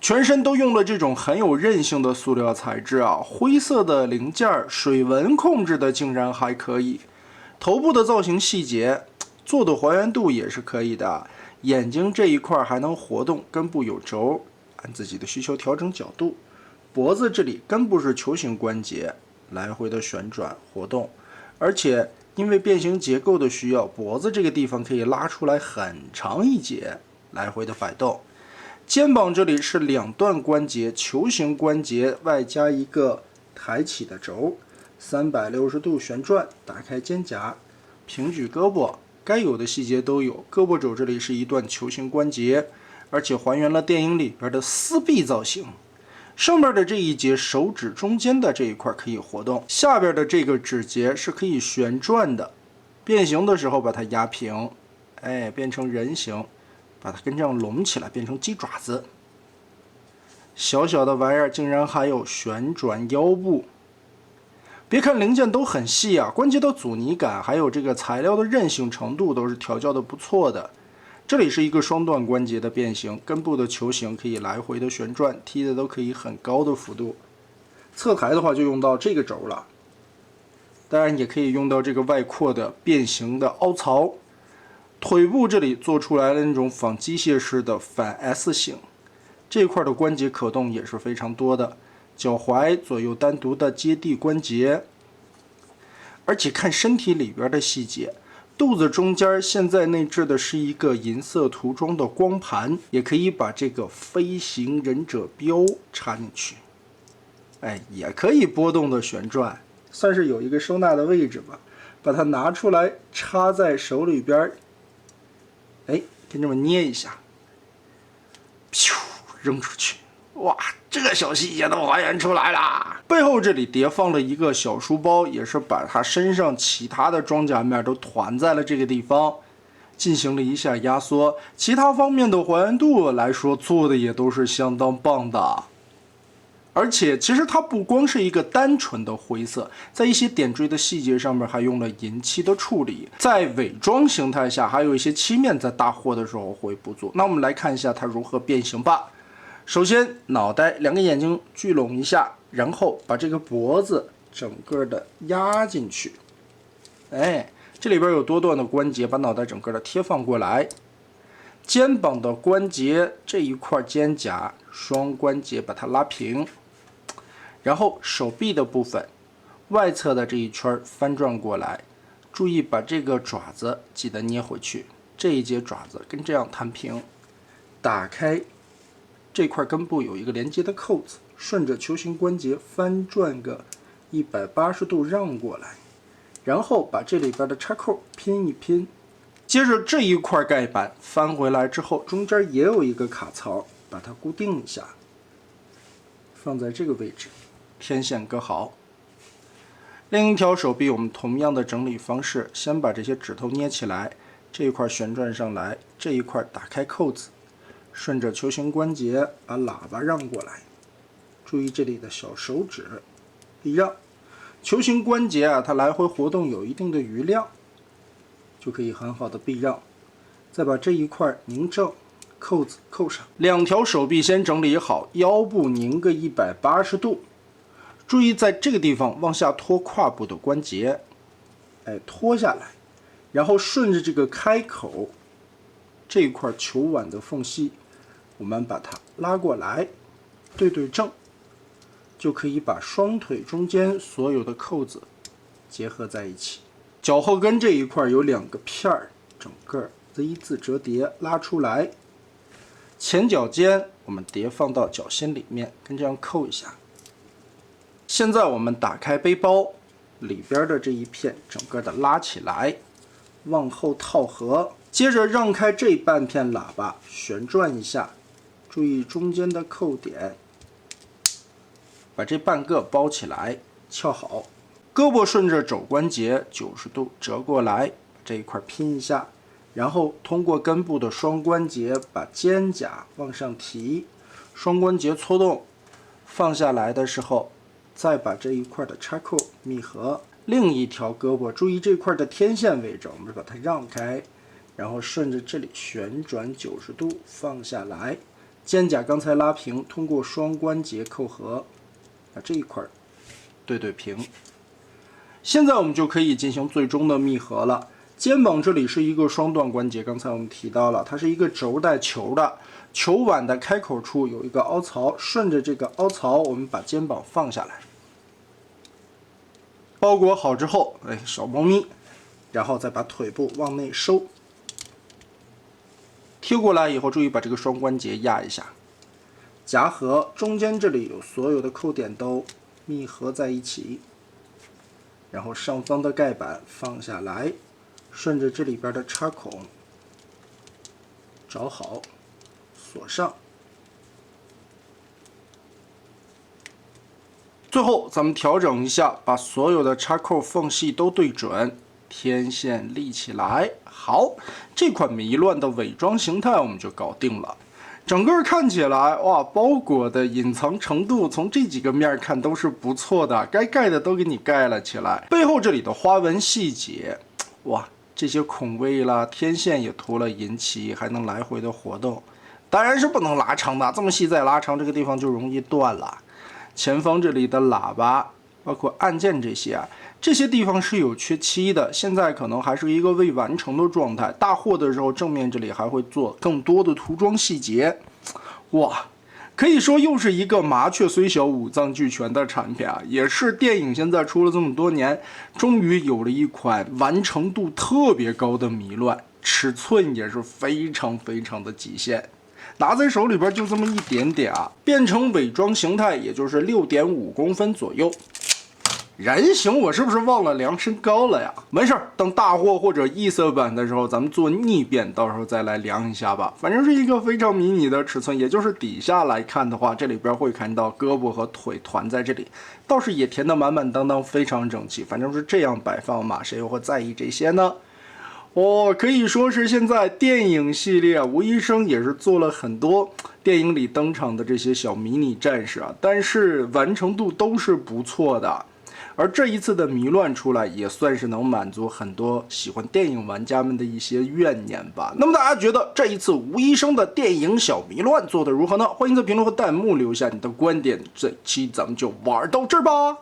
全身都用了這種很有韌性的塑料材質啊，灰色的零件，水紋控制的竟然還可以。頭部的造型細節做的還原度也是可以的，眼睛這一塊還能活動，根部有軸，按自己的需求調整角度。脖子這裡根部是球形關節，來回的旋轉活動，而且因為變形結構的需要，脖子這個地方可以拉出來很長一截，來回的摆動。肩膀这裡是2段關節，球形關節外加一個抬起的軸，360度旋轉，打開肩胛，平舉胳膊，該有的細節都有。胳膊肘這裡是一段球形關節，而且還原了電影裡邊的絲臂造型。上面的這一節手指中間的這一塊可以活動，下邊的這個指節是可以旋轉的，變形的時候把它壓平，变成人形。把它跟这样攏起来，变成鸡爪子。小小的玩意儿竟然还有旋轉腰部。別看零件都很細啊，關節的阻尼感還有這個材料的韌性程度都是調教的不錯的。這裡是一個雙段關節的變形，根部的球形可以來回的旋轉，踢的都可以很高的幅度。側抬的話就用到這個軸了，當然也可以用到這個外擴的變形的凹槽。腿部這裡做出來的那種仿機械式的反 S 型，這塊的關節可動也是非常多的。腳踝左右單獨的接地關節，而且看身體裡邊的細節，肚子中間現在內置的是一個銀色塗裝的光盤，也可以把這個飛行忍者標插進去，也可以波動的旋轉，算是有一個收納的位置吧。把它拿出來插在手裡邊。跟这么捏一下，咻，扔出去，哇，這個小細節都還原出來了。背後這裡疊放了一個小書包，也是把它身上其他的裝甲面都團在了這個地方，進行了一下壓縮。其他方面的還原度來說，做的也都是相當棒的。而且其實它不光是一個單純的灰色，在一些點綴的細節上面還用了銀漆的處理，在偽裝形態下還有一些漆面在大貨的時候會不足。那我們來看一下它如何變形吧。首先腦袋2個眼睛聚攏一下，然後把這個脖子整個的壓進去，這裡邊有多段的關節，把腦袋整個的貼放過來。肩膀的關節這一塊肩胛雙關節把它拉平。然後手臂的部分，外側的這一圈翻轉過來，注意把這個爪子記得捏回去，這一節爪子跟這樣彈平，打開這塊根部有一個連接的扣子，順着球形關節翻轉個180度讓過來，然後把這裡邊的插扣拼一拼，接着這一塊蓋板翻回來之後，中間也有一個卡槽，把它固定一下，放在這個位置。天線割好，另一條手臂我們同樣的整理方式，先把這些指頭捏起來，這一塊旋轉上來，這一塊打開扣子，順着球形關節把喇叭讓過來，注意這裡的小手指一讓，球形關節啊，它來回活動有一定的餘量，就可以很好的避讓，再把這一塊擰正，扣子扣上。2條手臂先整理好，腰部擰個180度。注意在這個地方往下拖胯部的關節，拖下來，然後順着這個開口這一塊球腕的縫隙，我們把它拉過來，對正，就可以把雙腿中間所有的扣子結合在一起。腳後跟這一塊有2個片兒，整個 Z 字折疊拉出來，前腳尖我們疊放到腳心裡面，跟這樣扣一下。現在我們打開背包，裡邊的這一片整個的拉起來，往後套合，接着讓開這半片喇叭，旋轉一下，注意中間的扣點，把這半個包起來，翹好。胳膊順着肘關節90度折過來，這一塊拼一下，然後通過根部的雙關節把肩胛往上提，雙關節搓動，放下來的時候，再把這一塊的插扣密合。另一條胳膊，注意這塊的天線位置，我們把它讓開，然後順着這裡旋轉90度放下來，肩胛剛才拉平，通過雙關節扣合，把这一塊对平。现在我们就可以进行最終的密合了。肩膀這裡是一個雙段關節，剛才我們提到了，它是一個軸帶球的，球腕的開口處有一個凹槽，順着這個凹槽，我們把肩膀放下來，包裹好之後，小貓咪，然後再把腿部往內收，貼過來以後，注意把這個雙關節壓一下，夾合中間這裡有所有的扣點都密合在一起，然後上方的蓋板放下來。順着這裡邊的插孔找好，鎖上。最後咱們調整一下，把所有的插扣縫隙都對準，天線立起來。好，這款迷亂的偽裝形態我們就搞定了。整個看起來，哇，包裹的隱藏程度從這幾個面看都是不錯的，該蓋的都給你蓋了起來。背後這裡的花紋細節，哇！這些孔位啦，天線也塗了銀漆，還能來回的活動，當然是不能拉長的，這麼細再拉長，這個地方就容易斷了。前方這裡的喇叭，包括按鍵這些啊，這些地方是有缺漆的，現在可能還是一個未完成的狀態。大貨的時候，正面這裡還會做更多的塗裝細節，哇！可以說又是一個麻雀雖小五臟俱全的產品啊，也是電影現在出了這麼多年，終於有了一款完成度特別高的迷亂，尺寸也是非常的極限，拿在手裡邊就這麼一點點啊，變成偽裝形態也就是6.5公分左右。人形我是不是忘了量身高了呀？没事，等大貨或者异色版的時候，咱們做逆變，到時候再來量一下吧。反正是一個非常迷你的尺寸，也就是底下來看的話，這裡邊會看到胳膊和腿團在這裡，倒是也填得滿滿當當，非常整齊。反正是這樣擺放嘛，誰又會在意這些呢？可以說是現在電影系列吳醫生也是做了很多電影裡登場的這些小迷你戰士啊，但是完成度都是不錯的。而這一次的迷亂出來，也算是能滿足很多喜歡電影玩家們的一些怨念吧。那麼大家覺得這一次吳醫生的電影小迷亂做得如何呢？歡迎在評論和彈幕留下你的觀點。這期咱們就玩到這兒吧。